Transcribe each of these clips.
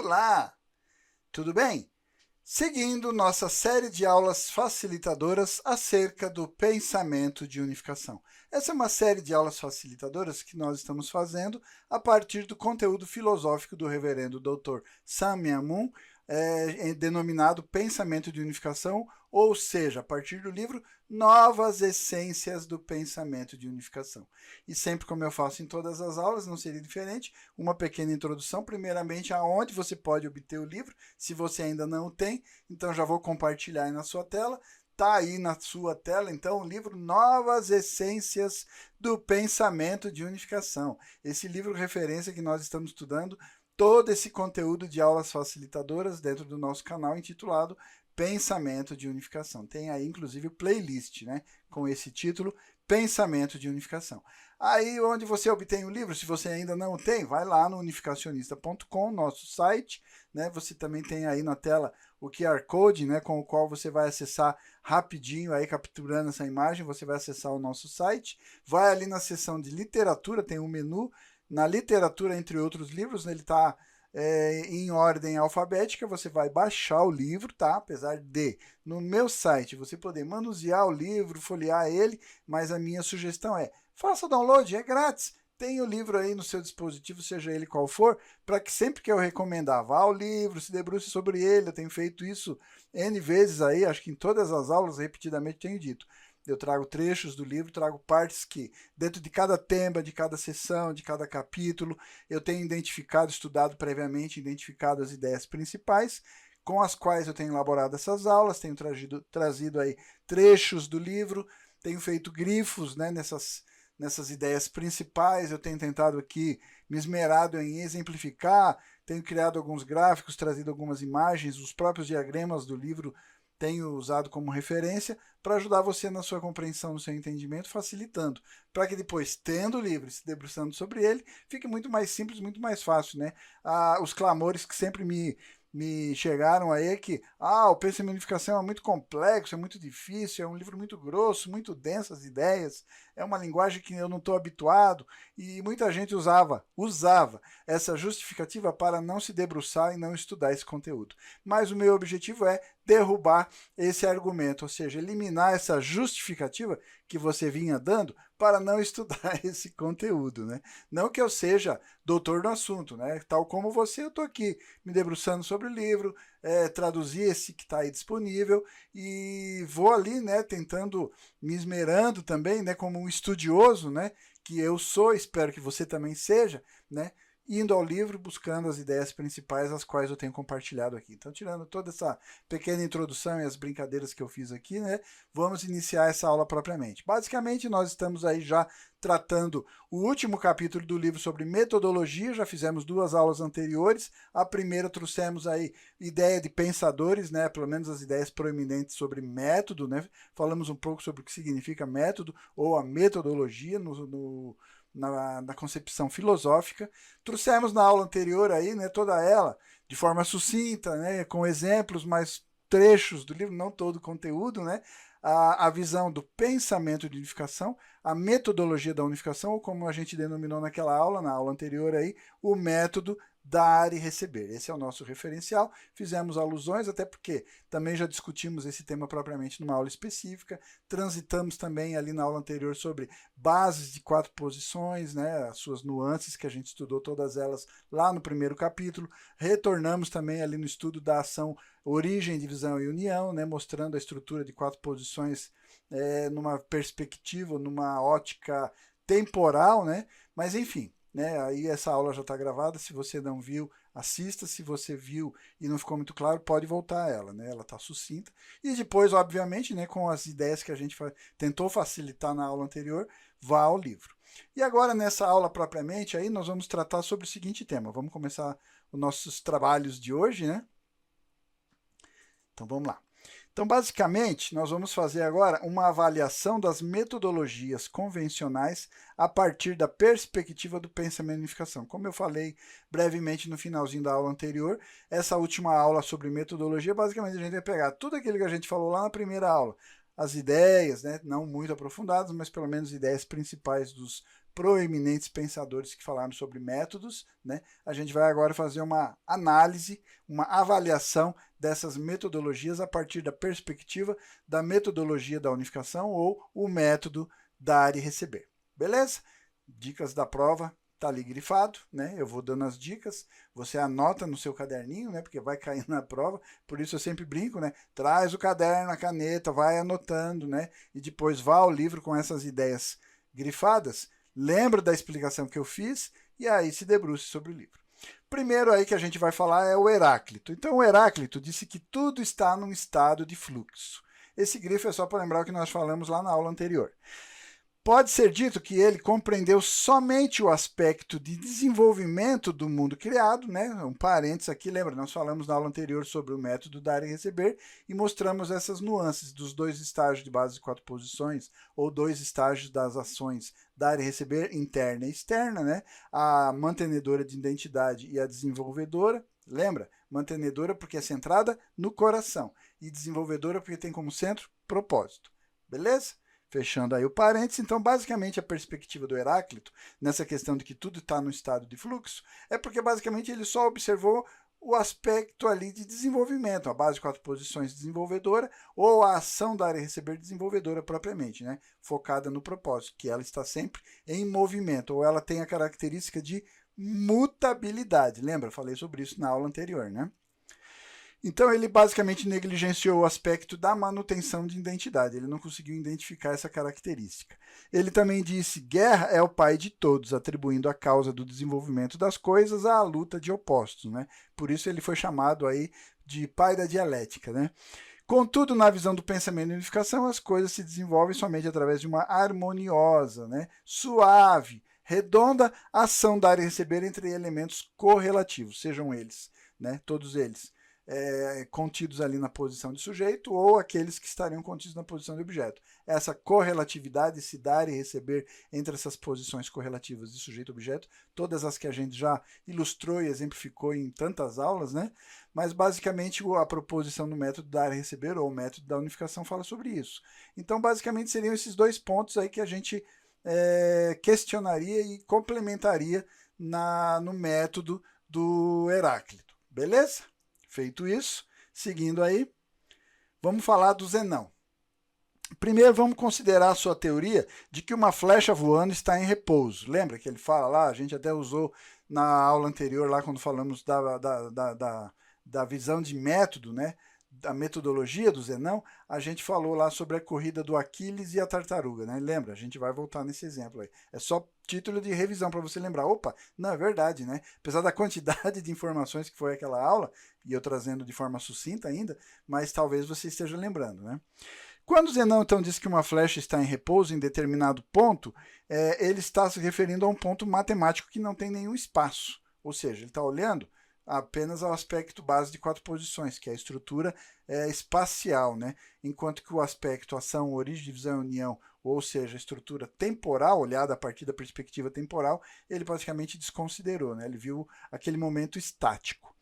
Olá, tudo bem? Seguindo nossa série de aulas facilitadoras acerca do pensamento de unificação. Essa é uma série de aulas facilitadoras que nós estamos fazendo a partir do conteúdo filosófico do reverendo Dr. Samya Moon, denominado Pensamento de Unificação, ou seja, a partir do livro Novas Essências do Pensamento de Unificação. E sempre como eu faço em todas as aulas, não seria diferente, uma pequena introdução, primeiramente aonde você pode obter o livro, se você ainda não o tem, então já vou compartilhar aí na sua tela. Está aí na sua tela, então, o livro Novas Essências do Pensamento de Unificação. Esse livro referência que nós estamos estudando todo esse conteúdo de aulas facilitadoras dentro do nosso canal intitulado Pensamento de Unificação. Tem aí, inclusive, o playlist, né, com esse título, Pensamento de Unificação. Aí, onde você obtém o livro, se você ainda não tem, vai lá no unificacionista.com, nosso site, né, você também tem aí na tela o QR Code, né, com o qual você vai acessar rapidinho, aí capturando essa imagem, você vai acessar o nosso site, vai ali na seção de literatura, tem um menu, na literatura, entre outros livros, ele está em ordem alfabética, você vai baixar o livro, tá? Apesar de, no meu site, você poder manusear o livro, folhear ele, mas a minha sugestão é, faça o download, é grátis. Tem o livro aí no seu dispositivo, seja ele qual for, para que sempre que eu recomendar, vá ao livro, se debruce sobre ele. Eu tenho feito isso N vezes aí, acho que em todas as aulas, repetidamente tenho dito. Eu trago trechos do livro, trago partes que, dentro de cada tema, de cada sessão, de cada capítulo, eu tenho identificado, estudado previamente, identificado as ideias principais, com as quais eu tenho elaborado essas aulas, tenho trazido aí trechos do livro, tenho feito grifos, né, nessas ideias principais, eu tenho tentado aqui, me esmerado em exemplificar, tenho criado alguns gráficos, trazido algumas imagens, os próprios diagramas do livro tenho usado como referência para ajudar você na sua compreensão, no seu entendimento, facilitando, para que depois, tendo o livro e se debruçando sobre ele, fique muito mais simples, muito mais fácil, né? Os clamores que sempre me chegaram aí é que o pensamento de unificação é muito complexo, é muito difícil, é um livro muito grosso, muito denso as ideias, é uma linguagem que eu não estou habituado, e muita gente usava essa justificativa para não se debruçar e não estudar esse conteúdo. Mas o meu objetivo é derrubar esse argumento, ou seja, eliminar essa justificativa que você vinha dando para não estudar esse conteúdo, né? Não que eu seja doutor no assunto, né? Tal como você, eu estou aqui me debruçando sobre o livro, traduzir esse que está aí disponível e vou ali, né, tentando, me esmerando também, né, como um estudioso, né, que eu sou, espero que você também seja, né, indo ao livro, buscando as ideias principais, as quais eu tenho compartilhado aqui. Então, tirando toda essa pequena introdução e as brincadeiras que eu fiz aqui, né, vamos iniciar essa aula propriamente. Basicamente, nós estamos aí já tratando o último capítulo do livro sobre metodologia, já fizemos 2 aulas anteriores. A primeira trouxemos aí ideia de pensadores, né, pelo menos as ideias proeminentes sobre método, né, falamos um pouco sobre o que significa método ou a metodologia na concepção filosófica. Trouxemos na aula anterior aí, né, toda ela de forma sucinta, né, com exemplos, mas trechos do livro, não todo o conteúdo, né, a visão do pensamento de unificação, a metodologia da unificação, ou como a gente denominou naquela aula, na aula anterior aí, o método dar e receber. Esse é o nosso referencial. Fizemos alusões, até porque também já discutimos esse tema propriamente numa aula específica. Transitamos também ali na aula anterior sobre bases de 4 posições, né, as suas nuances, que a gente estudou todas elas lá no primeiro capítulo. Retornamos também ali no estudo da ação origem, divisão e união, né, mostrando a estrutura de 4 posições numa perspectiva, numa ótica temporal, né, mas enfim, né, aí essa aula já está gravada, se você não viu, assista, se você viu e não ficou muito claro, pode voltar a ela, né, ela está sucinta, e depois, obviamente, né, com as ideias que a gente tentou facilitar na aula anterior, vá ao livro. E agora, nessa aula propriamente, aí nós vamos tratar sobre o seguinte tema, vamos começar os nossos trabalhos de hoje, né, então vamos lá. Então, basicamente, nós vamos fazer agora uma avaliação das metodologias convencionais a partir da perspectiva do pensamento de unificação. Como eu falei brevemente no finalzinho da aula anterior, essa última aula sobre metodologia, basicamente a gente vai pegar tudo aquilo que a gente falou lá na primeira aula, as ideias, né, não muito aprofundadas, mas pelo menos ideias principais dos proeminentes pensadores que falaram sobre métodos, né? A gente vai agora fazer uma análise, uma avaliação dessas metodologias a partir da perspectiva da metodologia da unificação ou o método dar e receber. Beleza? Dicas da prova, tá ali grifado, né? Eu vou dando as dicas, você anota no seu caderninho, né? Porque vai cair na prova, por isso eu sempre brinco, né? Traz o caderno, a caneta, vai anotando, né? E depois vá ao livro com essas ideias grifadas, lembra da explicação que eu fiz e aí se debruce sobre o livro. Primeiro aí que a gente vai falar é o Heráclito. Então o Heráclito disse que tudo está num estado de fluxo. Esse grifo é só para lembrar o que nós falamos lá na aula anterior. Pode ser dito que ele compreendeu somente o aspecto de desenvolvimento do mundo criado, né? Um parênteses aqui, lembra, nós falamos na aula anterior sobre o método dar e receber e mostramos essas nuances dos dois estágios de base de 4 posições ou dois estágios das ações dar e receber interna e externa, né? A mantenedora de identidade e a desenvolvedora. Lembra? Mantenedora porque é centrada no coração e desenvolvedora porque tem como centro propósito. Beleza? Fechando aí o parênteses, então basicamente a perspectiva do Heráclito, nessa questão de que tudo está no estado de fluxo, é porque basicamente ele só observou o aspecto ali de desenvolvimento, a base de 4 posições desenvolvedora, ou a ação dar e receber desenvolvedora propriamente, né? Focada no propósito, que ela está sempre em movimento, ou ela tem a característica de mutabilidade. Lembra? Falei sobre isso na aula anterior, né? Então, ele basicamente negligenciou o aspecto da manutenção de identidade. Ele não conseguiu identificar essa característica. Ele também disse: guerra é o pai de todos, atribuindo a causa do desenvolvimento das coisas à luta de opostos, né? Por isso ele foi chamado aí de pai da dialética, né? Contudo, na visão do pensamento de unificação, as coisas se desenvolvem somente através de uma harmoniosa, né? Suave, redonda ação dar e receber entre elementos correlativos, sejam eles, né? Todos eles. Contidos ali na posição de sujeito ou aqueles que estariam contidos na posição de objeto. Essa correlatividade, esse dar e receber entre essas posições correlativas de sujeito-objeto, todas as que a gente já ilustrou e exemplificou em tantas aulas, né? Mas basicamente a proposição do método dar e receber ou o método da unificação fala sobre isso. Então basicamente seriam esses dois pontos aí que a gente questionaria e complementaria no método do Heráclito. Beleza? Feito isso, seguindo aí, vamos falar do Zenão. Primeiro, vamos considerar a sua teoria de que uma flecha voando está em repouso. Lembra que ele fala lá, a gente até usou na aula anterior, lá quando falamos da visão de método, né? Da metodologia do Zenão, a gente falou lá sobre a corrida do Aquiles e a tartaruga, né? Lembra? A gente vai voltar nesse exemplo aí. É só título de revisão para você lembrar. Opa, não, é verdade, né? Apesar da quantidade de informações que foi aquela aula, e eu trazendo de forma sucinta ainda, mas talvez você esteja lembrando, né? Quando Zenão, então, diz que uma flecha está em repouso em determinado ponto, ele está se referindo a um ponto matemático que não tem nenhum espaço. Ou seja, ele está olhando apenas ao aspecto base de 4 posições, que é a estrutura espacial, né? Enquanto que o aspecto ação, origem, divisão e união, ou seja, a estrutura temporal, olhada a partir da perspectiva temporal, ele praticamente desconsiderou, né? Ele viu aquele momento estático.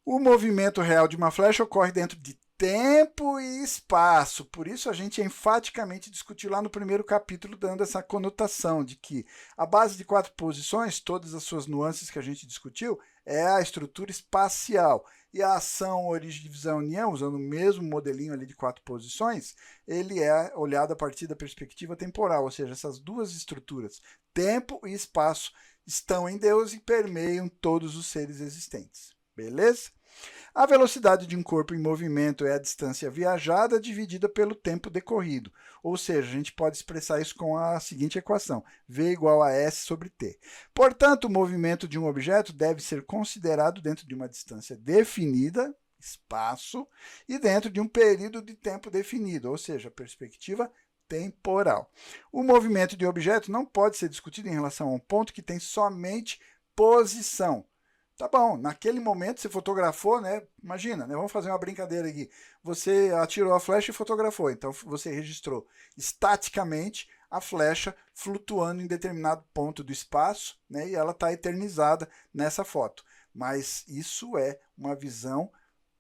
O movimento real de uma flecha ocorre dentro de tempo e espaço. Por isso a gente enfaticamente discutiu lá no primeiro capítulo, dando essa conotação de que a base de 4 posições, todas as suas nuances que a gente discutiu, é a estrutura espacial. E a ação, origem, divisão e união, usando o mesmo modelinho ali de 4 posições, ele é olhado a partir da perspectiva temporal, ou seja, essas duas estruturas, tempo e espaço, estão em Deus e permeiam todos os seres existentes. Beleza? A velocidade de um corpo em movimento é a distância viajada dividida pelo tempo decorrido. Ou seja, a gente pode expressar isso com a seguinte equação: V igual a S sobre T. Portanto, o movimento de um objeto deve ser considerado dentro de uma distância definida, espaço, e dentro de um período de tempo definido, ou seja, perspectiva temporal. O movimento de um objeto não pode ser discutido em relação a um ponto que tem somente posição. Tá bom, naquele momento você fotografou, né? Imagina, né? Vamos fazer uma brincadeira aqui. Você atirou a flecha e fotografou, então você registrou estaticamente a flecha flutuando em determinado ponto do espaço, né? E ela está eternizada nessa foto. Mas isso é uma visão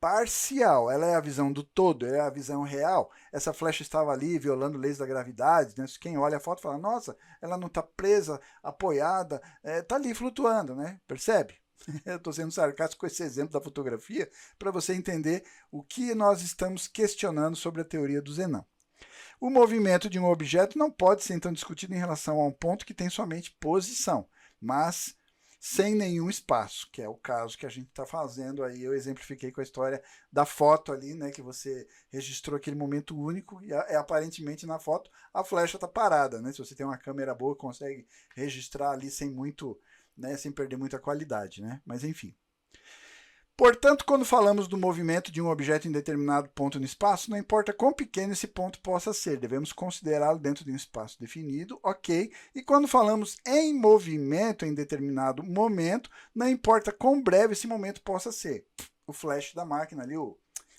parcial, ela é a visão do todo, é a visão real. Essa flecha estava ali violando leis da gravidade, né? Quem olha a foto fala, nossa, ela não está presa, apoiada, está ali flutuando, né? Percebe? Eu estou sendo sarcástico com esse exemplo da fotografia para você entender o que nós estamos questionando sobre a teoria do Zenão. O movimento de um objeto não pode ser então discutido em relação a um ponto que tem somente posição, mas sem nenhum espaço, que é o caso que a gente está fazendo aí. Eu exemplifiquei com a história da foto ali, né, que você registrou aquele momento único e aparentemente na foto a flecha está parada, né? Se você tem uma câmera boa, consegue registrar ali sem muito, né, sem perder muita qualidade, né? Mas enfim. Portanto, quando falamos do movimento de um objeto em determinado ponto no espaço, não importa quão pequeno esse ponto possa ser, devemos considerá-lo dentro de um espaço definido, ok? E quando falamos em movimento em determinado momento, não importa quão breve esse momento possa ser. O flash da máquina ali,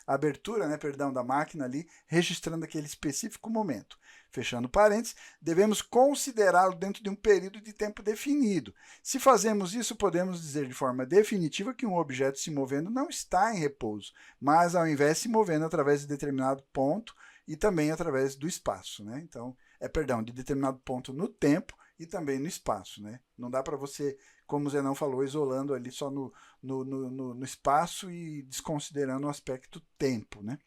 a abertura, né, perdão, da máquina ali, registrando aquele específico momento. Fechando parênteses, devemos considerá-lo dentro de um período de tempo definido. Se fazemos isso, podemos dizer de forma definitiva que um objeto se movendo não está em repouso, mas ao invés se movendo através de determinado ponto e também através do espaço, né? Então, de determinado ponto no tempo e também no espaço, né? Não dá para você, como o Zenão falou, isolando ali só no espaço e desconsiderando o aspecto tempo, né?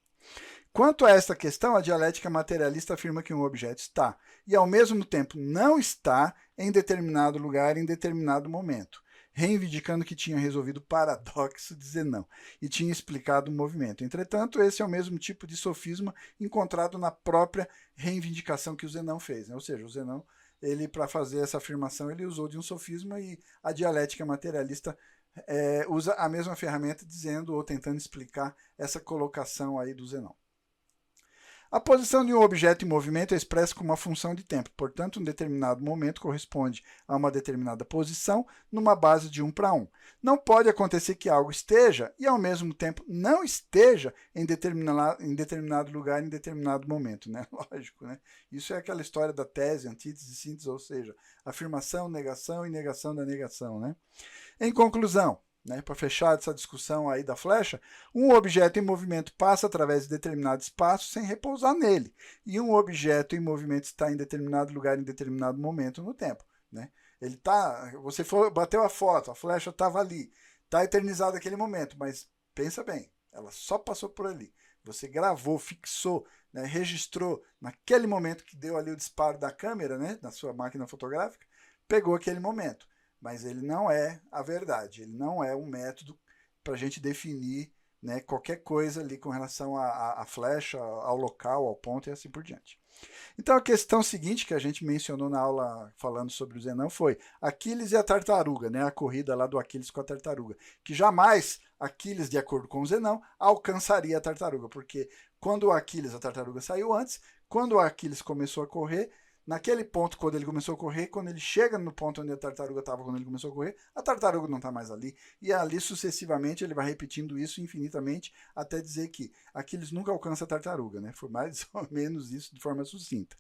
Quanto a esta questão, a dialética materialista afirma que um objeto está, e ao mesmo tempo não está, em determinado lugar em determinado momento, reivindicando que tinha resolvido o paradoxo de Zenão e tinha explicado o movimento. Entretanto, esse é o mesmo tipo de sofisma encontrado na própria reivindicação que o Zenão fez, né? Ou seja, o Zenão, para fazer essa afirmação, ele usou de um sofisma e a dialética materialista usa a mesma ferramenta dizendo ou tentando explicar essa colocação aí do Zenão. A posição de um objeto em movimento é expressa como uma função de tempo, portanto, um determinado momento corresponde a uma determinada posição numa base de 1 para 1. Não pode acontecer que algo esteja e, ao mesmo tempo, não esteja em determinado lugar em determinado momento, né? Lógico, né? Isso é aquela história da tese, antítese e síntese, ou seja, afirmação, negação e negação da negação, né? Em conclusão, né, para fechar essa discussão aí da flecha, um objeto em movimento passa através de determinado espaço sem repousar nele, e um objeto em movimento está em determinado lugar em determinado momento no tempo, né? Ele tá, bateu a foto, a flecha estava ali, está eternizado aquele momento, mas pensa bem, ela só passou por ali. Você gravou, fixou, né, registrou naquele momento que deu ali o disparo da câmera, né, na sua máquina fotográfica, pegou aquele momento. Mas ele não é a verdade, ele não é um método para a gente definir, né, qualquer coisa ali com relação à flecha, ao local, ao ponto e assim por diante. Então a questão seguinte que a gente mencionou na aula falando sobre o Zenão foi Aquiles e a tartaruga, né, a corrida lá do Aquiles com a tartaruga, que jamais Aquiles, de acordo com o Zenão, alcançaria a tartaruga, porque quando a tartaruga saiu antes, quando o Aquiles começou a correr, naquele ponto, quando ele começou a correr, quando ele chega no ponto onde a tartaruga estava quando ele começou a correr, a tartaruga não está mais ali. E ali, sucessivamente, ele vai repetindo isso infinitamente, até dizer que Aquiles nunca alcança a tartaruga, né? Foi mais ou menos isso de forma sucinta.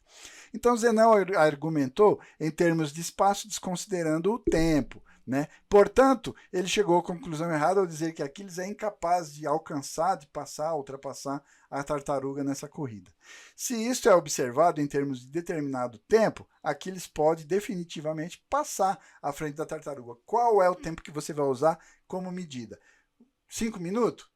Então, Zenão argumentou em termos de espaço, desconsiderando o tempo, né? Portanto, ele chegou à conclusão errada ao dizer que Aquiles é incapaz de alcançar, de ultrapassar a tartaruga nessa corrida. Se isso é observado em termos de determinado tempo, Aquiles pode definitivamente passar à frente da tartaruga. Qual é o tempo que você vai usar como medida? 5 minutos?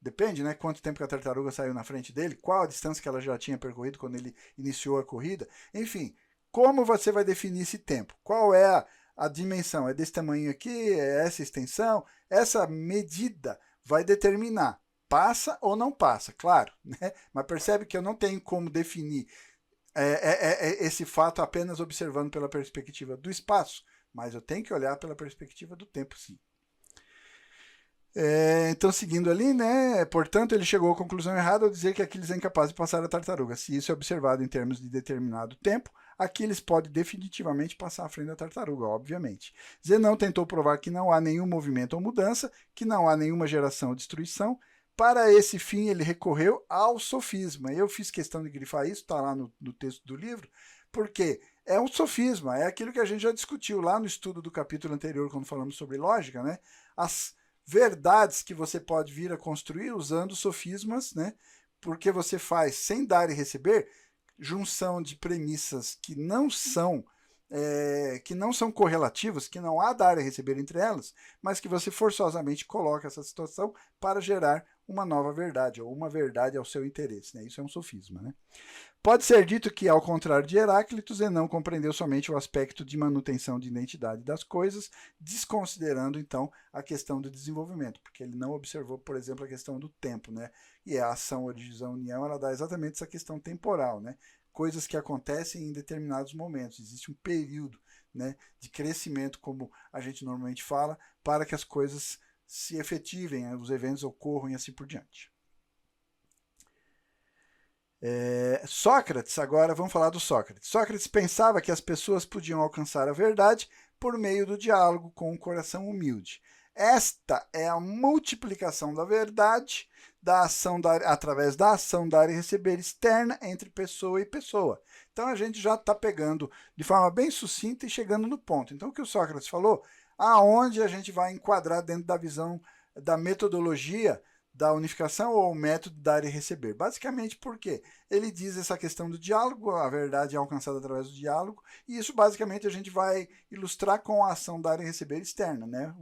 Depende, né? Quanto tempo que a tartaruga saiu na frente dele, qual a distância que ela já tinha percorrido quando ele iniciou a corrida. Enfim, como você vai definir esse tempo? Qual é a dimensão? É desse tamanho aqui? É essa extensão? Essa medida vai determinar. Passa ou não passa, claro, né? Mas percebe que eu não tenho como definir esse fato apenas observando pela perspectiva do espaço, mas eu tenho que olhar pela perspectiva do tempo, sim. Então, seguindo ali, né? Portanto, ele chegou à conclusão errada ao dizer que Aquiles é incapaz de passar a tartaruga. Se isso é observado em termos de determinado tempo, Aquiles pode definitivamente passar à frente da tartaruga, obviamente. Zenão tentou provar que não há nenhum movimento ou mudança, que não há nenhuma geração ou destruição. Para esse fim, ele recorreu ao sofisma. Eu fiz questão de grifar isso, está lá no texto do livro, porque é um sofisma, é aquilo que a gente já discutiu lá no estudo do capítulo anterior, quando falamos sobre lógica, né? verdades que você pode vir a construir usando sofismas, né? Porque você faz, sem dar e receber, junção de premissas que não são correlativas, que não há dar e receber entre elas, mas que você forçosamente coloca essa situação para gerar uma nova verdade, ou uma verdade ao seu interesse. Né? Isso é um sofisma. Né? Pode ser dito que, ao contrário de Heráclito, Zenão compreendeu somente o aspecto de manutenção de identidade das coisas, desconsiderando, então, a questão do desenvolvimento, porque ele não observou, por exemplo, a questão do tempo. Né? E a ação, origem, união, ela dá exatamente essa questão temporal, né? Coisas que acontecem em determinados momentos. Existe um período, né, de crescimento, como a gente normalmente fala, para que as coisas se efetivem, os eventos ocorram e assim por diante. Sócrates, agora vamos falar do Sócrates. Sócrates pensava que as pessoas podiam alcançar a verdade por meio do diálogo com um coração humilde. Esta é a multiplicação da verdade através da ação dar e receber externa entre pessoa e pessoa. Então a gente já está pegando de forma bem sucinta e chegando no ponto. Então o que o Sócrates falou, aonde a gente vai enquadrar dentro da visão da metodologia da unificação ou o método dar e receber. Basicamente por quê? Ele diz essa questão do diálogo, a verdade é alcançada através do diálogo, e isso basicamente a gente vai ilustrar com a ação dar e receber externa, né?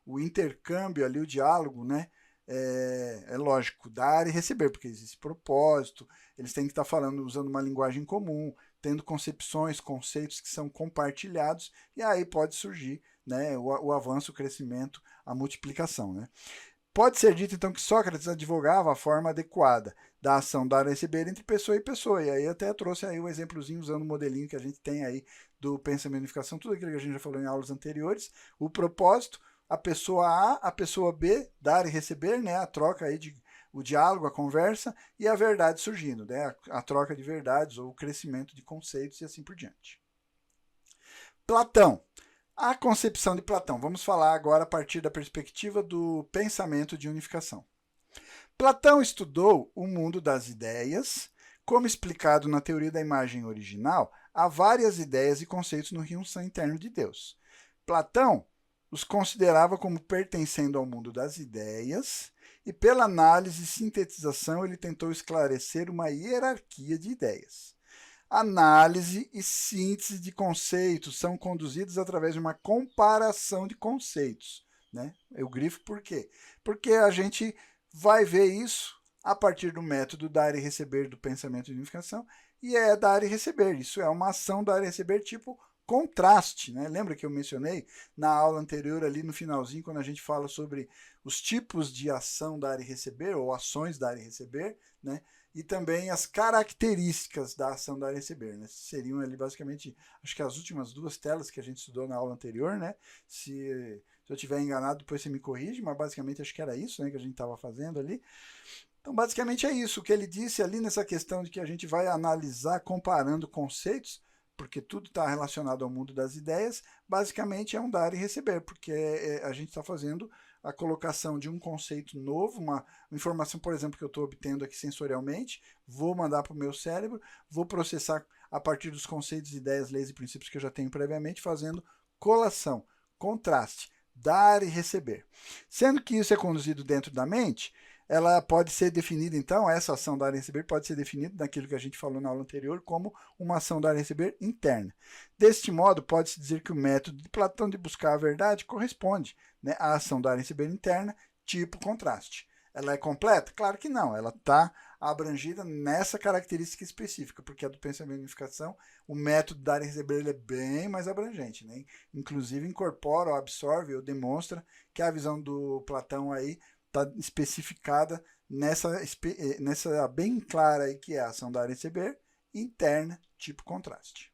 O intercâmbio ali, o diálogo, né? É lógico, dar e receber, porque existe propósito, eles têm que estar falando, usando uma linguagem comum, tendo concepções, conceitos que são compartilhados, e aí pode surgir, né, o avanço, o crescimento, a multiplicação, né? Pode ser dito, então, que Sócrates advogava a forma adequada da ação dar e receber entre pessoa e pessoa. E aí até trouxe aí um exemplozinho usando o modelinho que a gente tem aí do pensamento e unificação, tudo aquilo que a gente já falou em aulas anteriores. O propósito, a pessoa A, a pessoa B, dar e receber, né? A troca aí o diálogo, a conversa, e a verdade surgindo, né? A troca de verdades ou o crescimento de conceitos e assim por diante. Platão. A concepção de Platão. Vamos falar agora a partir da perspectiva do pensamento de unificação. Platão estudou o mundo das ideias. Como explicado na teoria da imagem original, há várias ideias e conceitos no rio interno de Deus. Platão os considerava como pertencendo ao mundo das ideias e, pela análise e sintetização, ele tentou esclarecer uma hierarquia de ideias. Análise e síntese de conceitos são conduzidas através de uma comparação de conceitos. Né? Eu grifo por quê? Porque a gente vai ver isso a partir do método dar e receber do pensamento de unificação, e é dar e receber. Isso é uma ação dar e receber tipo contraste. Né? Lembra que eu mencionei na aula anterior, ali no finalzinho, quando a gente fala sobre os tipos de ação dar e receber, ou ações dar e receber, né? E também as características da ação dar e receber. Né? Seriam ali basicamente, acho que as últimas duas telas que a gente estudou na aula anterior, né? Se eu estiver enganado, depois você me corrige, mas basicamente acho que era isso, né, que a gente estava fazendo ali. Então, basicamente é isso. O que ele disse ali nessa questão de que a gente vai analisar comparando conceitos, porque tudo está relacionado ao mundo das ideias, basicamente é um dar e receber, porque a gente está fazendo a colocação de um conceito novo, uma informação, por exemplo, que eu estou obtendo aqui sensorialmente, vou mandar para o meu cérebro, vou processar a partir dos conceitos, ideias, leis e princípios que eu já tenho previamente, fazendo colação, contraste, dar e receber. Sendo que isso é conduzido dentro da mente, ela pode ser definida, então, essa ação dar e receber pode ser definida naquilo que a gente falou na aula anterior como uma ação dar e receber interna. Deste modo, pode-se dizer que o método de Platão de buscar a verdade corresponde, né, à ação dar e receber interna, tipo contraste. Ela é completa? Claro que não, ela está abrangida nessa característica específica, porque a do pensamento de unificação, o método dar e receber ele é bem mais abrangente, né? Inclusive incorpora ou absorve ou demonstra que a visão do Platão aí está especificada nessa bem clara aí que é a ação dar e receber interna, tipo contraste.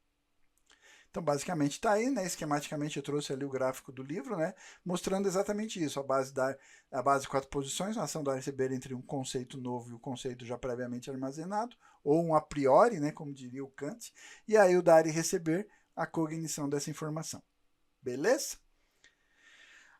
Então, basicamente está aí, né? Esquematicamente eu trouxe ali o gráfico do livro, né? Mostrando exatamente isso, a base de 4 posições, a ação dar e receber entre um conceito novo e o conceito já previamente armazenado, ou um a priori, né? Como diria o Kant, e aí o dar e receber, a cognição dessa informação. Beleza?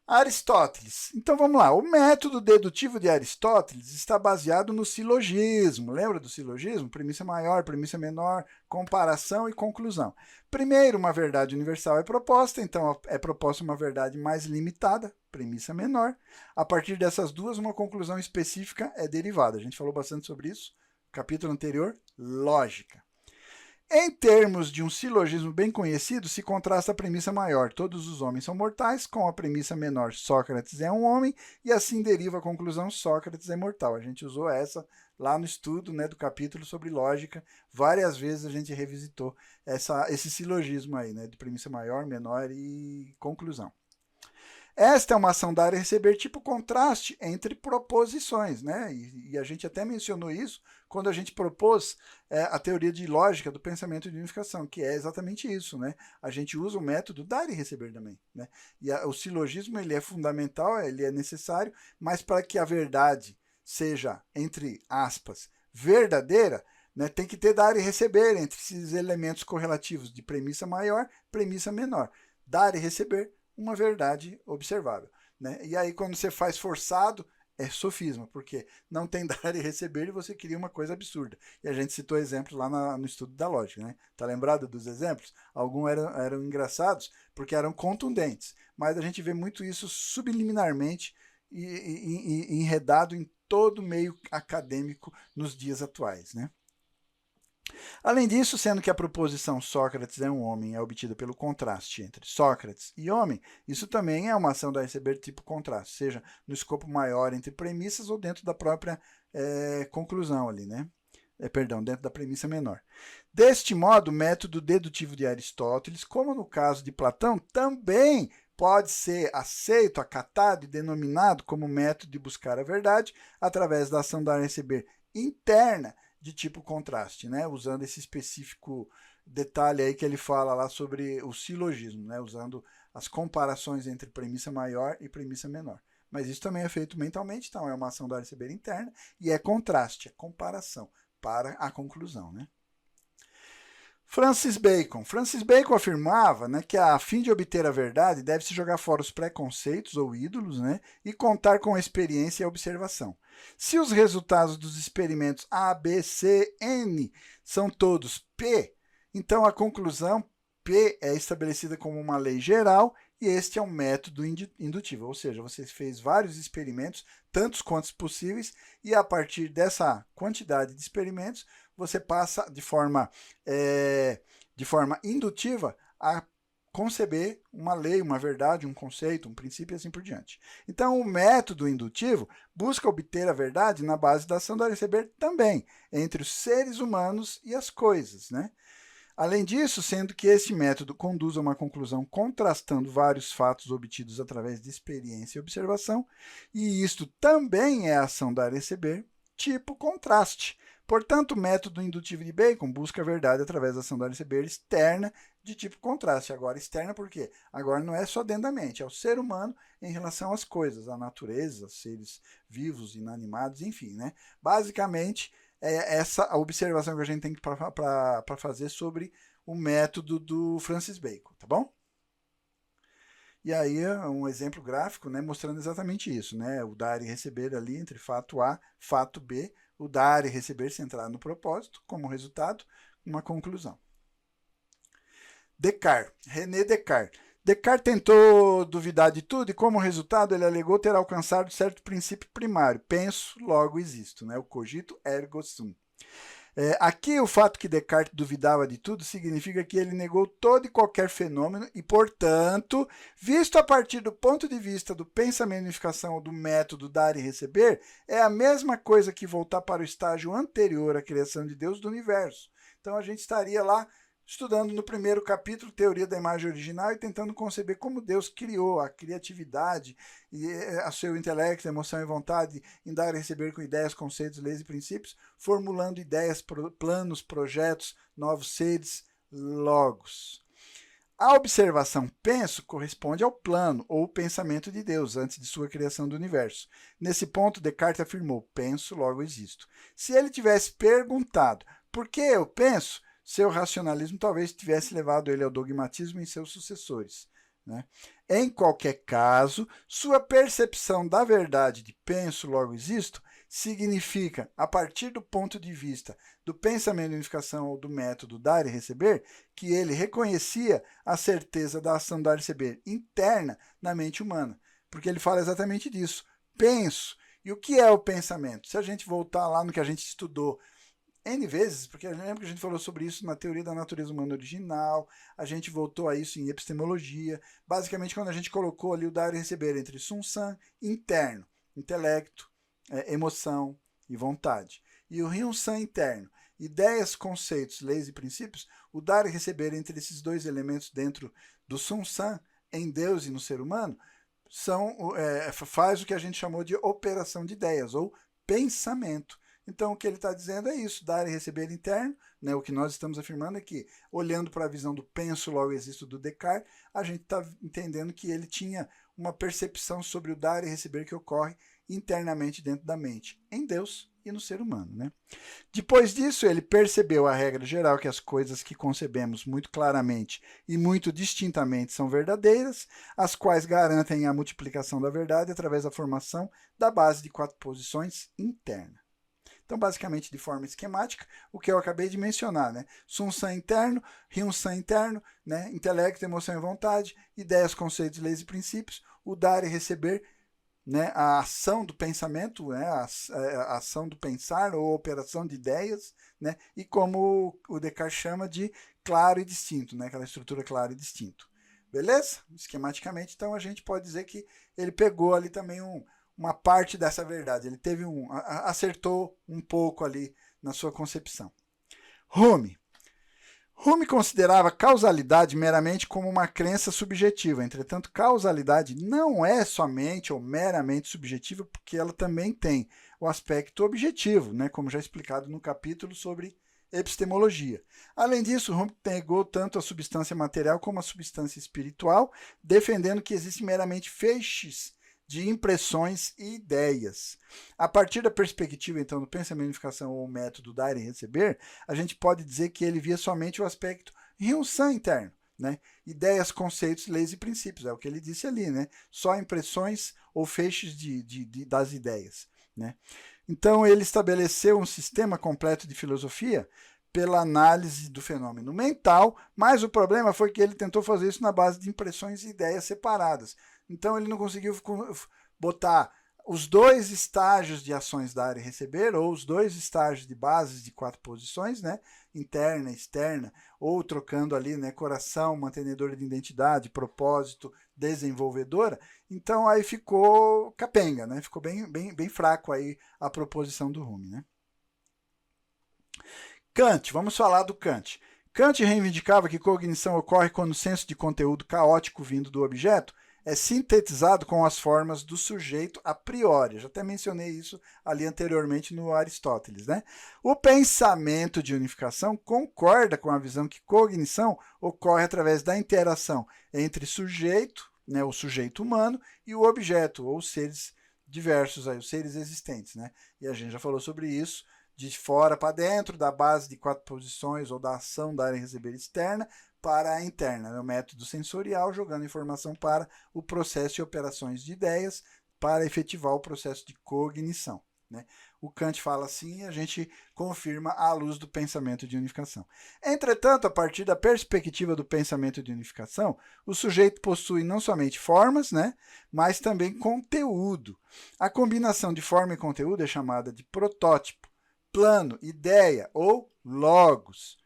Aristóteles. Então vamos lá. O método dedutivo de Aristóteles está baseado no silogismo. Lembra do silogismo? Premissa maior, premissa menor, comparação e conclusão. Primeiro, uma verdade universal é proposta, então é proposta uma verdade mais limitada, premissa menor. A partir dessas duas, uma conclusão específica é derivada. A gente falou bastante sobre isso no capítulo anterior, lógica. Em termos de um silogismo bem conhecido, se contrasta a premissa maior, todos os homens são mortais, com a premissa menor, Sócrates é um homem, e assim deriva a conclusão, Sócrates é mortal. A gente usou essa lá no estudo, né, do capítulo sobre lógica. Várias vezes a gente revisitou esse silogismo aí, né, de premissa maior, menor e conclusão. Esta é uma ação dar e receber tipo contraste entre proposições, né? E a gente até mencionou isso quando a gente propôs a teoria de lógica do pensamento de unificação, que é exatamente isso, né? A gente usa o método dar e receber também, né? E o silogismo ele é fundamental, ele é necessário, mas para que a verdade seja, entre aspas, verdadeira, né, tem que ter dar e receber entre esses elementos correlativos de premissa maior, premissa menor. Dar e receber uma verdade observável, né? E aí, quando você faz forçado, é sofisma, porque não tem dar e receber e você cria uma coisa absurda. E a gente citou exemplos lá no estudo da lógica, né? Tá lembrado dos exemplos? Alguns eram engraçados porque eram contundentes, mas a gente vê muito isso subliminarmente e enredado em todo o meio acadêmico nos dias atuais, né? Além disso, sendo que a proposição Sócrates é um homem é obtida pelo contraste entre Sócrates e homem, isso também é uma ação da receber tipo contraste, seja no escopo maior entre premissas ou dentro da própria conclusão ali, né? Perdão, dentro da premissa menor. Deste modo, o método dedutivo de Aristóteles, como no caso de Platão, também pode ser aceito, acatado e denominado como método de buscar a verdade através da ação dar e receber interna de tipo contraste, né? Usando esse específico detalhe aí que ele fala lá sobre o silogismo, né? Usando as comparações entre premissa maior e premissa menor. Mas isso também é feito mentalmente, então é uma ação da receber interna e é contraste, é comparação para a conclusão, né? Francis Bacon. Francis Bacon afirmava, né, que a fim de obter a verdade deve-se jogar fora os preconceitos ou ídolos, né, e contar com a experiência e a observação. Se os resultados dos experimentos A, B, C, N são todos P, então a conclusão P é estabelecida como uma lei geral e este é um método indutivo, ou seja, você fez vários experimentos, tantos quantos possíveis, e a partir dessa quantidade de experimentos, você passa de forma indutiva a conceber uma lei, uma verdade, um conceito, um princípio e assim por diante. Então, o método indutivo busca obter a verdade na base da ação dar e receber também, entre os seres humanos e as coisas, né? Além disso, sendo que este método conduz a uma conclusão contrastando vários fatos obtidos através de experiência e observação, e isto também é a ação dar e receber, tipo contraste. Portanto, o método indutivo de Bacon busca a verdade através da ação dar e receber externa de tipo contraste. Agora, externa por quê? Agora não é só dentro da mente, é o ser humano em relação às coisas, à natureza, seres vivos, inanimados, enfim, né? Basicamente, é essa a observação que a gente tem para fazer sobre o método do Francis Bacon, tá bom? E aí um exemplo gráfico, né, mostrando exatamente isso, né? O dar e receber ali entre fato A, fato B, o dar e receber centrado no propósito, como resultado, uma conclusão. Descartes, René Descartes. Descartes tentou duvidar de tudo e, como resultado, ele alegou ter alcançado certo princípio primário. Penso, logo existo, né? O cogito ergo sum. Aqui, o fato que Descartes duvidava de tudo significa que ele negou todo e qualquer fenômeno e, portanto, visto a partir do ponto de vista do pensamento de unificação ou do método dar e receber, é a mesma coisa que voltar para o estágio anterior à criação de Deus do universo. Então, a gente estaria lá estudando no primeiro capítulo teoria da imagem original e tentando conceber como Deus criou a criatividade e a seu intelecto, emoção e vontade em dar e receber com ideias, conceitos, leis e princípios, formulando ideias, planos, projetos, novos seres, logos. A observação penso corresponde ao plano ou pensamento de Deus antes de sua criação do universo. Nesse ponto, Descartes afirmou, penso, logo existo. Se ele tivesse perguntado por que eu penso, seu racionalismo talvez tivesse levado ele ao dogmatismo em seus sucessores. né? Em qualquer caso, sua percepção da verdade de penso, logo existo, significa, a partir do ponto de vista do pensamento de unificação ou do método dar e receber, que ele reconhecia a certeza da ação dar e receber interna na mente humana. Porque ele fala exatamente disso. Penso. E o que é o pensamento? Se a gente voltar lá no que a gente estudou N vezes, porque eu lembro que a gente falou sobre isso na teoria da natureza humana original, a gente voltou a isso em epistemologia, basicamente quando a gente colocou ali o dar e receber entre Sun-san, interno, intelecto, emoção e vontade, e o Ryun-san interno, ideias, conceitos, leis e princípios, o dar e receber entre esses dois elementos dentro do Sun-san, em Deus e no ser humano, faz o que a gente chamou de operação de ideias, ou pensamento. Então, o que ele está dizendo é isso, dar e receber interno, né? O que nós estamos afirmando é que, olhando para a visão do penso, logo existo do Descartes, a gente está entendendo que ele tinha uma percepção sobre o dar e receber que ocorre internamente dentro da mente, em Deus e no ser humano, né? Depois disso, ele percebeu a regra geral que as coisas que concebemos muito claramente e muito distintamente são verdadeiras, as quais garantem a multiplicação da verdade através da formação da base de 4 posições interna. Então, basicamente, de forma esquemática, o que eu acabei de mencionar, né? Sun-san interno, Ryun-san interno, né? Intelecto, emoção e vontade, ideias, conceitos, leis e princípios, o dar e receber, né? A ação do pensamento, né? A ação do pensar ou operação de ideias, né? E como o Descartes chama de claro e distinto, né? Aquela estrutura claro e distinto. Beleza? Esquematicamente, então, a gente pode dizer que ele pegou ali também uma parte dessa verdade. Ele acertou um pouco ali na sua concepção. Rumi considerava causalidade meramente como uma crença subjetiva. Entretanto, causalidade não é somente ou meramente subjetiva, porque ela também tem o aspecto objetivo, né, como já explicado no capítulo sobre epistemologia. Além disso, Rumi negou tanto a substância material como a substância espiritual, defendendo que existem meramente feixes de impressões e ideias. A partir da perspectiva, então, do pensamento de unificação ou método dar e receber, a gente pode dizer que ele via somente o aspecto Ryun-san interno, né? Ideias, conceitos, leis e princípios, é o que ele disse ali, né? Só impressões ou feixes das ideias, né? Então, ele estabeleceu um sistema completo de filosofia pela análise do fenômeno mental, mas o problema foi que ele tentou fazer isso na base de impressões e ideias separadas. Então, ele não conseguiu botar os 2 estágios de ações dar e receber, ou os 2 estágios de bases de 4 posições, né? Interna, externa, ou trocando ali, né? Coração, mantenedora de identidade, propósito, desenvolvedora. Então, aí ficou capenga, né? Ficou bem fraco aí a proposição do Rumi, né? Kant, vamos falar do Kant. Kant reivindicava que cognição ocorre quando o senso de conteúdo caótico vindo do objeto é sintetizado com as formas do sujeito a priori. Eu já até mencionei isso ali anteriormente no Aristóteles, né? O pensamento de unificação concorda com a visão que cognição ocorre através da interação entre sujeito, né, o sujeito humano, e o objeto, ou seres diversos, aí, os seres existentes, né? E a gente já falou sobre isso, de fora para dentro, da base de 4 posições ou da ação dar e receber externa, para a interna, né? O método sensorial, jogando informação para o processo de operações de ideias, para efetivar o processo de cognição, né? O Kant fala assim e a gente confirma à luz do pensamento de unificação. Entretanto, a partir da perspectiva do pensamento de unificação, o sujeito possui não somente formas, né, mas também conteúdo. A combinação de forma e conteúdo é chamada de protótipo, plano, ideia ou logos.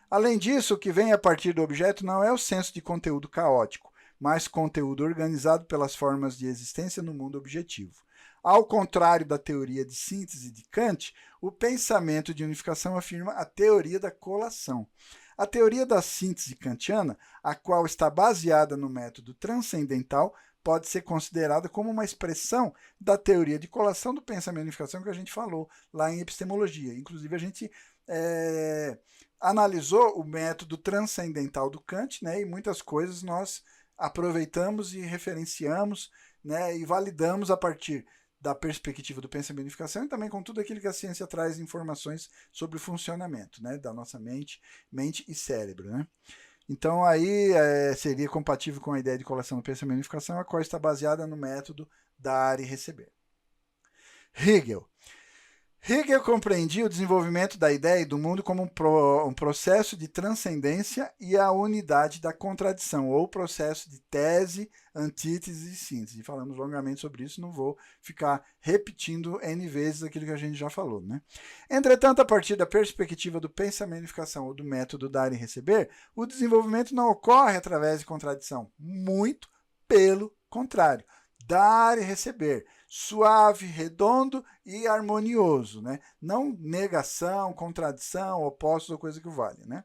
Além disso, o que vem a partir do objeto não é o senso de conteúdo caótico, mas conteúdo organizado pelas formas de existência no mundo objetivo. Ao contrário da teoria de síntese de Kant, o pensamento de unificação afirma a teoria da colação. A teoria da síntese kantiana, a qual está baseada no método transcendental, pode ser considerada como uma expressão da teoria de colação do pensamento de unificação que a gente falou lá em epistemologia. Inclusive, a gente analisou o método transcendental do Kant, né, e muitas coisas nós aproveitamos e referenciamos, né, e validamos a partir da perspectiva do pensamento de unificação e também com tudo aquilo que a ciência traz informações sobre o funcionamento, né, da nossa mente e cérebro, né. Então, aí seria compatível com a ideia de colação do pensamento e unificação, a qual está baseada no método dar e receber. Hegel. Hegel compreendia o desenvolvimento da ideia e do mundo como um processo de transcendência e a unidade da contradição, ou processo de tese, antítese e síntese. Falamos longamente sobre isso, não vou ficar repetindo N vezes aquilo que a gente já falou, né? Entretanto, a partir da perspectiva do pensamento e unificação ou do método dar e receber, o desenvolvimento não ocorre através de contradição, muito pelo contrário. Dar e receber, suave, redondo e harmonioso, né? Não negação, contradição, opostos ou coisa que vale, né?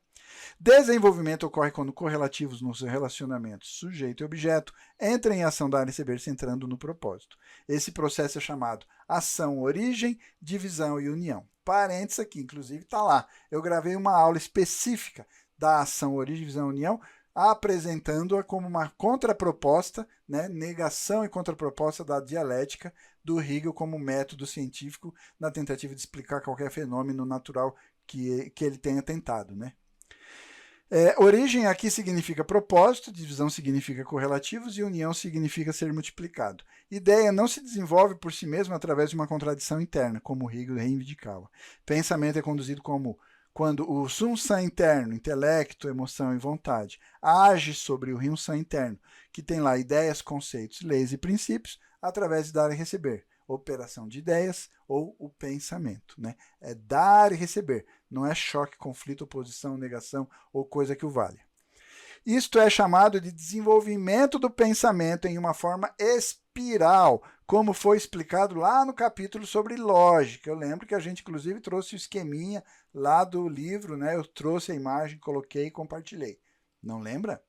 Desenvolvimento ocorre quando correlativos nos relacionamentos sujeito e objeto entram em ação dar e receber, centrando no propósito. Esse processo é chamado ação, origem, divisão e união. Parênteses aqui, inclusive está lá. Eu gravei uma aula específica da ação, origem, divisão e união, apresentando-a como uma contraproposta, né, negação e contraproposta da dialética do Hegel como método científico na tentativa de explicar qualquer fenômeno natural que ele tenha tentado, né? Origem aqui significa propósito, divisão significa correlativos e união significa ser multiplicado. Ideia não se desenvolve por si mesma através de uma contradição interna, como Hegel reivindicava. Pensamento é conduzido quando o Sum-Sam interno, intelecto, emoção e vontade, age sobre o Rim-Sam interno, que tem lá ideias, conceitos, leis e princípios, através de dar e receber. Operação de ideias ou o pensamento, né? É dar e receber, não é choque, conflito, oposição, negação ou coisa que o valha. Isto é chamado de desenvolvimento do pensamento em uma forma espiral, como foi explicado lá no capítulo sobre lógica. Eu lembro que a gente, inclusive, trouxe o esqueminha lá do livro, né? Eu trouxe a imagem, coloquei e compartilhei. Não lembra?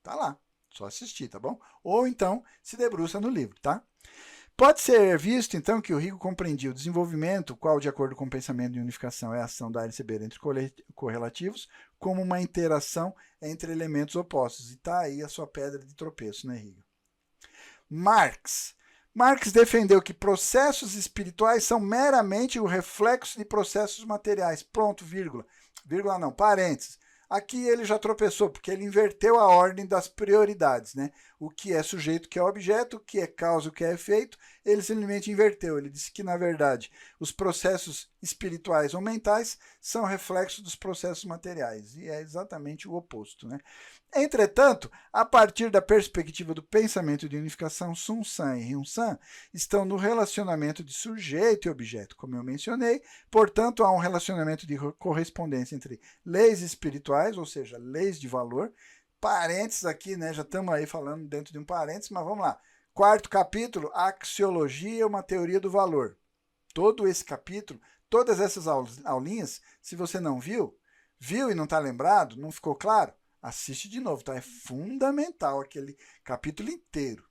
Tá lá, só assistir, tá bom? Ou então se debruça no livro, tá? Pode ser visto, então, que o Hegel compreendia o desenvolvimento, qual, de acordo com o pensamento de unificação, é a ação dar e receber entre correlativos, como uma interação entre elementos opostos. E está aí a sua pedra de tropeço, né, Hegel? Marx. Marx defendeu que processos espirituais são meramente o reflexo de processos materiais. Pronto, vírgula. Vírgula não, parênteses. Aqui ele já tropeçou, porque ele inverteu a ordem das prioridades, né? O que é sujeito, o que é objeto, o que é causa, o que é efeito, ele simplesmente inverteu. Ele disse que, na verdade, os processos espirituais ou mentais são reflexos dos processos materiais, e é exatamente o oposto, né? Entretanto, a partir da perspectiva do pensamento de unificação, Sum-Sam e Rim-Sam estão no relacionamento de sujeito e objeto, como eu mencionei. Portanto, há um relacionamento de correspondência entre leis espirituais, ou seja, leis de valor. Parênteses aqui, né? Já estamos aí falando dentro de um parênteses, mas vamos lá. Quarto capítulo, axiologia, uma teoria do valor. Todo esse capítulo, todas essas aulinhas, se você não viu e não está lembrado, não ficou claro, assiste de novo, tá? É fundamental aquele capítulo inteiro.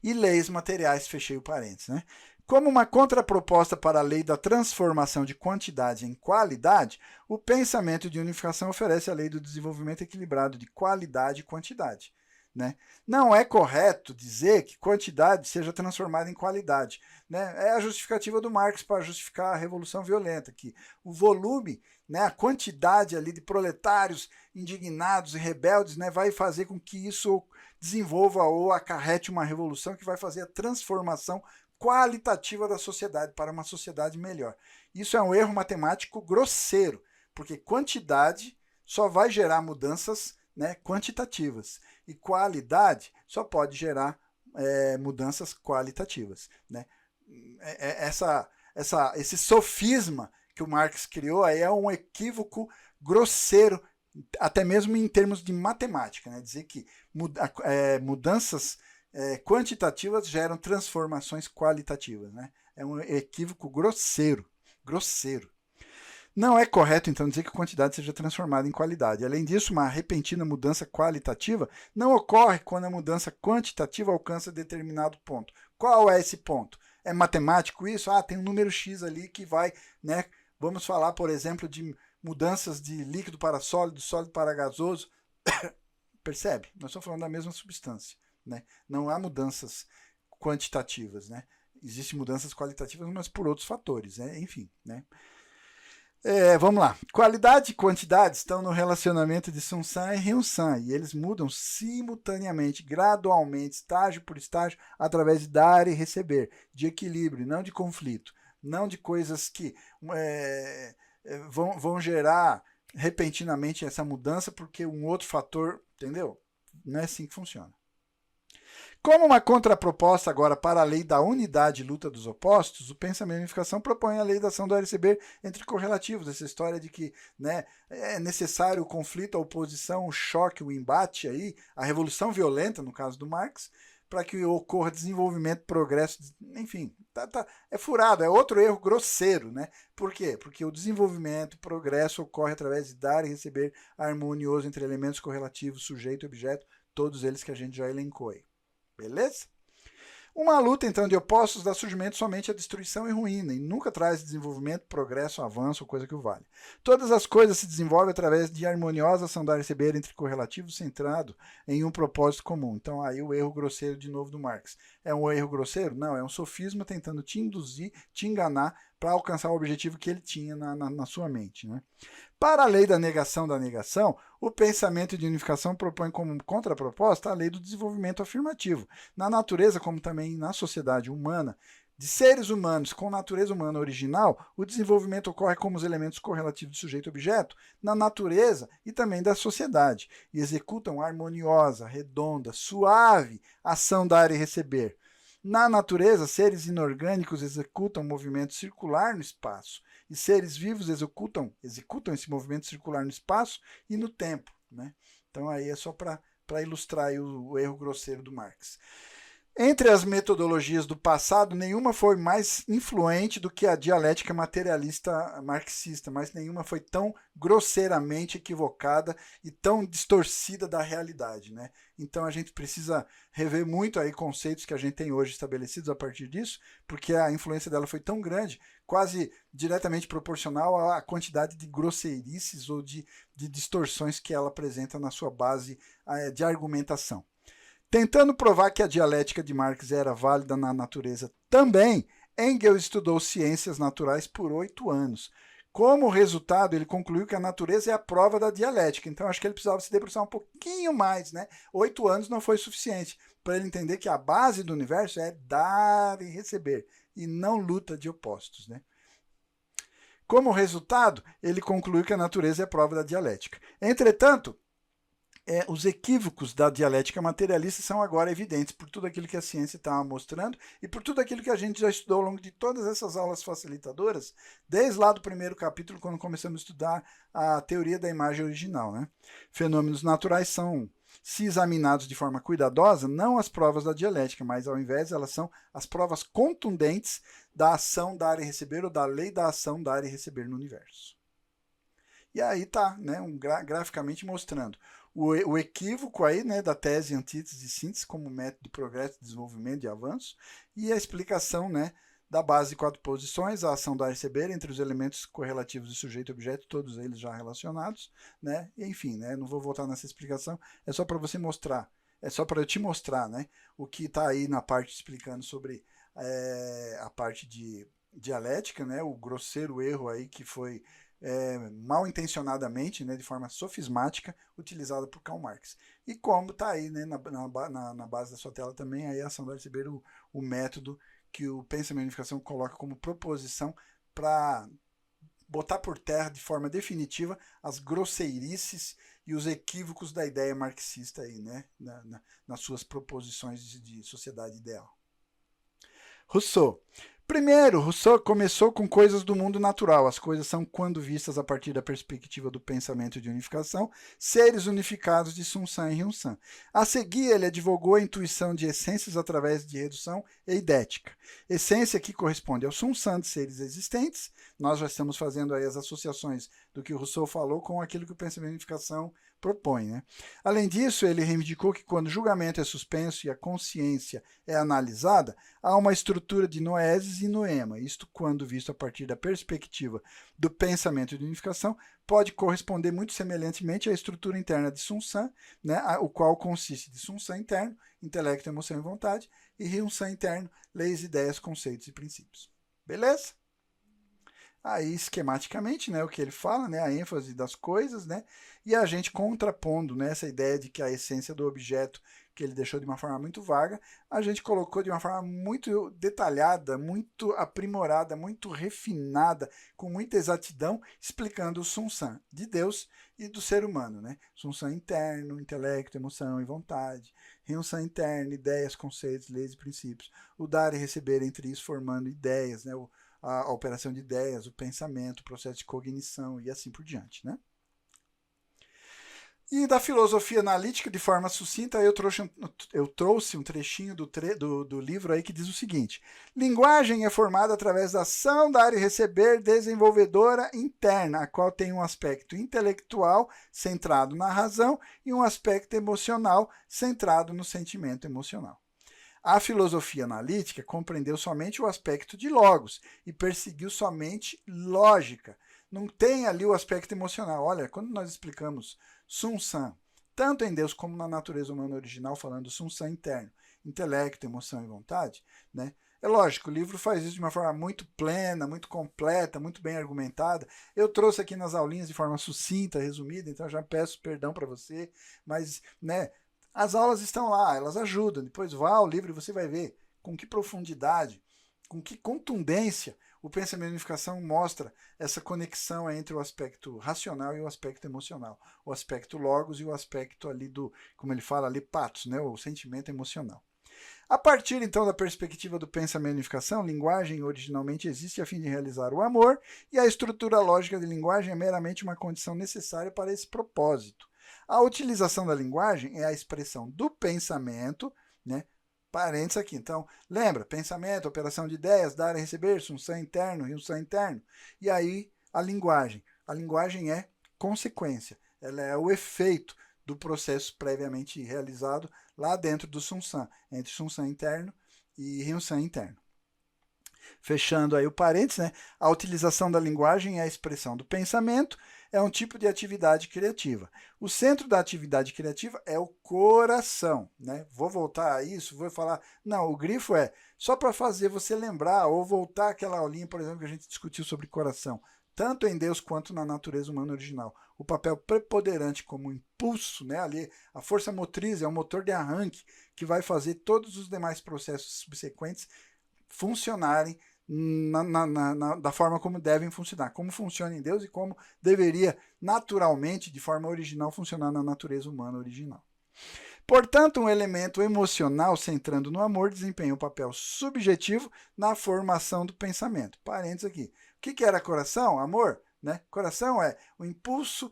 E leis materiais, fechei o parênteses, né? Como uma contraproposta para a lei da transformação de quantidade em qualidade, o pensamento de unificação oferece a lei do desenvolvimento equilibrado de qualidade e quantidade. Né? Não é correto dizer que quantidade seja transformada em qualidade. Né? É a justificativa do Marx para justificar a Revolução Violenta, que o volume, né, a quantidade ali de proletários indignados e rebeldes, né, vai fazer com que isso desenvolva ou acarrete uma revolução que vai fazer a transformação qualitativa da sociedade para uma sociedade melhor. Isso é um erro matemático grosseiro, porque quantidade só vai gerar mudanças, né, quantitativas, e qualidade só pode gerar mudanças qualitativas. Né? Esse sofisma que o Marx criou aí é um equívoco grosseiro, até mesmo em termos de matemática. Né? Dizer que mudanças quantitativas geram transformações qualitativas. Né? É um equívoco grosseiro. Não é correto, então, dizer que a quantidade seja transformada em qualidade. Além disso, uma repentina mudança qualitativa não ocorre quando a mudança quantitativa alcança determinado ponto. Qual é esse ponto? É matemático isso? Tem um número X ali que vai, né? Vamos falar, por exemplo, de mudanças de líquido para sólido, sólido para gasoso. Percebe? Nós estamos falando da mesma substância. Né? Não há mudanças quantitativas. Né? Existem mudanças qualitativas, mas por outros fatores. Né? Enfim, né? Vamos lá. Qualidade e quantidade estão no relacionamento de Sun-San e Hyun-San, e eles mudam simultaneamente, gradualmente, estágio por estágio, através de dar e receber, de equilíbrio, não de conflito, não de coisas que vão gerar repentinamente essa mudança porque um outro fator, entendeu? Não é assim que funciona. Como uma contraproposta agora para a lei da unidade e luta dos opostos, o pensamento de unificação propõe a lei da ação do receber entre correlativos, essa história de que, né, é necessário o conflito, a oposição, o choque, o embate, aí, a revolução violenta, no caso do Marx, para que ocorra desenvolvimento, progresso, enfim, é furado, é outro erro grosseiro, né? Por quê? Porque o desenvolvimento, o progresso ocorre através de dar e receber harmonioso entre elementos correlativos, sujeito e objeto, todos eles que a gente já elencou aí. Beleza? Uma luta, então, de opostos dá surgimento somente a destruição e ruína, e nunca traz desenvolvimento, progresso, avanço ou coisa que o vale. Todas as coisas se desenvolvem através de harmoniosa ação dar e receber entre correlativos centrado em um propósito comum. Então, aí o erro grosseiro de novo do Marx. É um erro grosseiro? Não, é um sofisma tentando te induzir, te enganar para alcançar o objetivo que ele tinha na sua mente, né? Para a lei da negação, o pensamento de unificação propõe como contraproposta a lei do desenvolvimento afirmativo. Na natureza, como também na sociedade humana, de seres humanos com natureza humana original, o desenvolvimento ocorre como os elementos correlativos de sujeito-objeto na natureza e também da sociedade, e executam harmoniosa, redonda, suave ação dar e receber. Na natureza, seres inorgânicos executam movimento circular no espaço, e seres vivos executam esse movimento circular no espaço e no tempo, né? Então aí é só para ilustrar o erro grosseiro do Marx. Entre as metodologias do passado, nenhuma foi mais influente do que a dialética materialista marxista, mas nenhuma foi tão grosseiramente equivocada e tão distorcida da realidade, né? Então a gente precisa rever muito aí conceitos que a gente tem hoje estabelecidos a partir disso, porque a influência dela foi tão grande, quase diretamente proporcional à quantidade de grosseirices ou de distorções que ela apresenta na sua base de argumentação. Tentando provar que a dialética de Marx era válida na natureza também, Engels estudou ciências naturais por 8 anos. Como resultado, ele concluiu que a natureza é a prova da dialética. Então, acho que ele precisava se debruçar um pouquinho mais, né? 8 anos não foi suficiente para ele entender que a base do universo é dar e receber, e não luta de opostos, né? Como resultado, ele concluiu que a natureza é a prova da dialética. Entretanto, os equívocos da dialética materialista são agora evidentes por tudo aquilo que a ciência está mostrando e por tudo aquilo que a gente já estudou ao longo de todas essas aulas facilitadoras, desde lá do primeiro capítulo, quando começamos a estudar a teoria da imagem original, né? Fenômenos naturais são, se examinados de forma cuidadosa, não as provas da dialética, mas ao invés elas são as provas contundentes da ação dar e receber ou da lei da ação dar e receber no universo. E aí está, né, graficamente mostrando o equívoco aí, né, da tese, antítese e síntese como método de progresso, desenvolvimento e avanço, e a explicação, né, da base de 4 posições, a ação dar e receber entre os elementos correlativos de sujeito e objeto, todos eles já relacionados, né, e enfim, né, não vou voltar nessa explicação, é só para você mostrar, é só para eu te mostrar, né, o que está aí na parte explicando sobre a parte de dialética, né, o grosseiro erro aí que foi mal intencionadamente, né, de forma sofismática, utilizada por Karl Marx. E como está aí, né, na base da sua tela também, aí a ação do receber o método que o pensamento de unificação coloca como proposição para botar por terra de forma definitiva as grosseirices e os equívocos da ideia marxista aí, né, nas suas proposições de sociedade ideal. Rousseau. Primeiro, Rousseau começou com coisas do mundo natural. As coisas são, quando vistas a partir da perspectiva do pensamento de unificação, seres unificados de Sun-San e Hyun-San. A seguir, ele advogou a intuição de essências através de redução e idética. Essência que corresponde ao Sun-San de seres existentes. Nós já estamos fazendo aí as associações do que o Rousseau falou com aquilo que o pensamento de unificação propõe, né? Além disso, ele reivindicou que quando o julgamento é suspenso e a consciência é analisada, há uma estrutura de noesis e noema. Isto, quando visto a partir da perspectiva do pensamento de unificação, pode corresponder muito semelhantemente à estrutura interna de Sun-San, né, o qual consiste de Sun-San interno, intelecto, emoção e vontade, e Hyun-San interno, leis, ideias, conceitos e princípios. Beleza? aí esquematicamente, né, o que ele fala, né, a ênfase das coisas, né, e a gente contrapondo, né, essa ideia de que a essência do objeto que ele deixou de uma forma muito vaga, a gente colocou de uma forma muito detalhada, muito aprimorada, muito refinada, com muita exatidão, explicando o Sunsam de Deus e do ser humano, né? Sunsam interno, intelecto, emoção e vontade. Ryunsam interno, ideias, conceitos, leis e princípios. O dar e receber entre isso formando ideias, né? A operação de ideias, o pensamento, o processo de cognição e assim por diante, né? E da filosofia analítica, de forma sucinta, eu trouxe um trechinho do livro aí que diz o seguinte: linguagem é formada através da ação, dar e receber desenvolvedora interna, a qual tem um aspecto intelectual centrado na razão e um aspecto emocional centrado no sentimento emocional. A filosofia analítica compreendeu somente o aspecto de logos e perseguiu somente lógica. Não tem ali o aspecto emocional. Olha, quando nós explicamos Sunsam, tanto em Deus como na natureza humana original, falando Sunsam interno, intelecto, emoção e vontade, né? É lógico, o livro faz isso de uma forma muito plena, muito completa, muito bem argumentada. Eu trouxe aqui nas aulinhas de forma sucinta, resumida, então já peço perdão para você, mas, né, as aulas estão lá, elas ajudam. Depois vá ao livro e você vai ver com que profundidade, com que contundência o pensamento de unificação mostra essa conexão entre o aspecto racional e o aspecto emocional, o aspecto logos e o aspecto ali do, como ele fala ali, patos, né, o sentimento emocional. A partir então da perspectiva do pensamento de unificação, linguagem originalmente existe a fim de realizar o amor, e a estrutura lógica de linguagem é meramente uma condição necessária para esse propósito. A utilização da linguagem é a expressão do pensamento, né? Parênteses aqui. Então, lembra, pensamento, operação de ideias, dar e receber, Sunsam interno, Ryunsam interno. E aí, a linguagem. A linguagem é consequência, ela é o efeito do processo previamente realizado lá dentro do Sunsam, entre Sunsam interno e Ryunsam interno. Fechando aí o parênteses, né? A utilização da linguagem é a expressão do pensamento, é um tipo de atividade criativa. O centro da atividade criativa é o coração, né? Vou voltar a isso, vou falar, não, o grifo é só para fazer você lembrar ou voltar àquela aulinha, por exemplo, que a gente discutiu sobre coração, tanto em Deus quanto na natureza humana original. O papel preponderante como impulso, né? Ali a força motriz é o motor de arranque que vai fazer todos os demais processos subsequentes funcionarem da forma como devem funcionar, como funciona em Deus e como deveria naturalmente, de forma original, funcionar na natureza humana original. Portanto, um elemento emocional centrando no amor desempenha um papel subjetivo na formação do pensamento. Parênteses aqui. O que era coração? Amor? Né? Coração é o impulso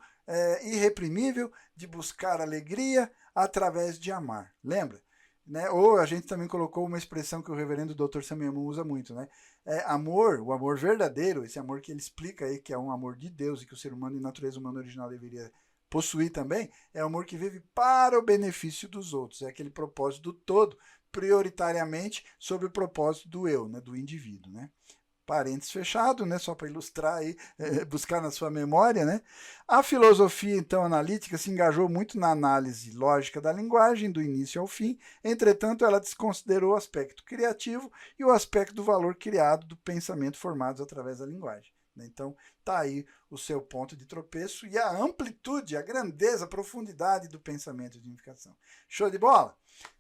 irreprimível de buscar alegria através de amar. Lembra? Né? Ou a gente também colocou uma expressão que o reverendo Dr. Samuel Moon usa muito, né? Amor, o amor verdadeiro, esse amor que ele explica aí que é um amor de Deus e que o ser humano e a natureza humana original deveria possuir também, é o amor que vive para o benefício dos outros, é aquele propósito do todo, prioritariamente sobre o propósito do eu, né? Do indivíduo, né? Parênteses fechado, né, só para ilustrar aí, buscar na sua memória, né? A filosofia, então, analítica se engajou muito na análise lógica da linguagem, do início ao fim, entretanto, ela desconsiderou o aspecto criativo e o aspecto do valor criado do pensamento formados através da linguagem. Então, está aí o seu ponto de tropeço e a amplitude, a grandeza, a profundidade do pensamento de unificação. Show de bola?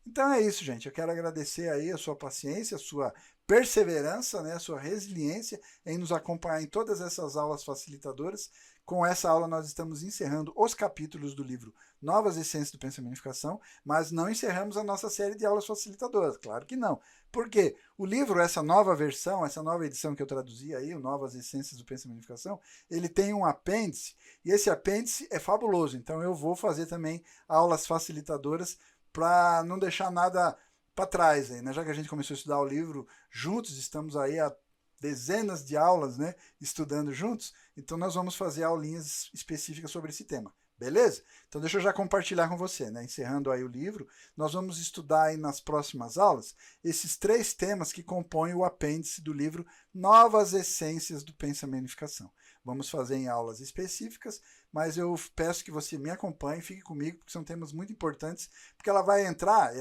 Então é isso, gente. Eu quero agradecer aí a sua paciência, a sua perseverança, né, a sua resiliência em nos acompanhar em todas essas aulas facilitadoras. Com essa aula nós estamos encerrando os capítulos do livro Novas Essências do Pensamento e Unificação, mas não encerramos a nossa série de aulas facilitadoras, claro que não. Por quê? O livro, essa nova versão, essa nova edição que eu traduzi aí, o Novas Essências do Pensamento e Unificação, ele tem um apêndice, e esse apêndice é fabuloso, então eu vou fazer também aulas facilitadoras para não deixar nada para trás aí, né? Já que a gente começou a estudar o livro juntos, estamos aí há dezenas de aulas, né, estudando juntos, então nós vamos fazer aulinhas específicas sobre esse tema. Beleza? Então deixa eu já compartilhar com você, né? Encerrando aí o livro, nós vamos estudar aí nas próximas aulas esses 3 temas que compõem o apêndice do livro Novas Essências do Pensamento e Unificação. Vamos fazer em aulas específicas, mas eu peço que você me acompanhe, fique comigo, porque são temas muito importantes, porque ela vai entrar,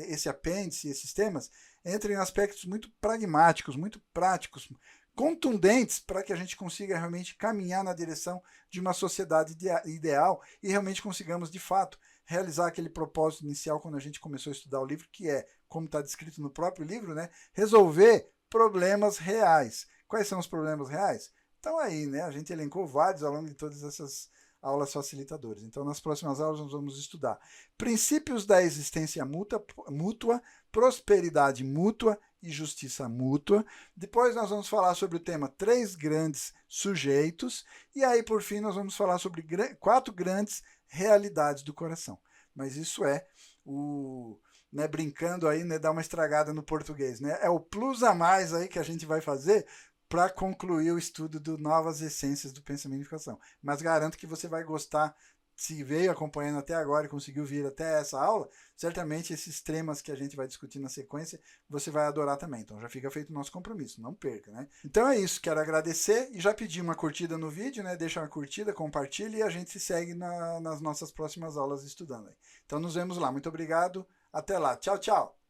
esse apêndice, esses temas, entram em aspectos muito pragmáticos, muito práticos, contundentes para que a gente consiga realmente caminhar na direção de uma sociedade ideal e realmente consigamos, de fato, realizar aquele propósito inicial quando a gente começou a estudar o livro, que é, como está descrito no próprio livro, né, resolver problemas reais. Quais são os problemas reais? Então aí, né, a gente elencou vários ao longo de todas essas aulas facilitadoras. Então, nas próximas aulas, nós vamos estudar princípios da existência mútua, prosperidade mútua e justiça mútua. Depois, nós vamos falar sobre o tema 3 grandes sujeitos. E aí, por fim, nós vamos falar sobre 4 grandes realidades do coração. Mas isso é o... Né, brincando aí, né, dar uma estragada no português. Né? É o plus a mais aí que a gente vai fazer para concluir o estudo de novas essências do pensamento e unificação. Mas garanto que você vai gostar, se veio acompanhando até agora e conseguiu vir até essa aula, certamente esses temas que a gente vai discutir na sequência, você vai adorar também. Então já fica feito o nosso compromisso, não perca, né? Então é isso, quero agradecer e já pedi uma curtida no vídeo, né? Deixa uma curtida, compartilhe e a gente se segue nas nossas próximas aulas estudando. Então nos vemos lá. Muito obrigado, até lá. Tchau, tchau!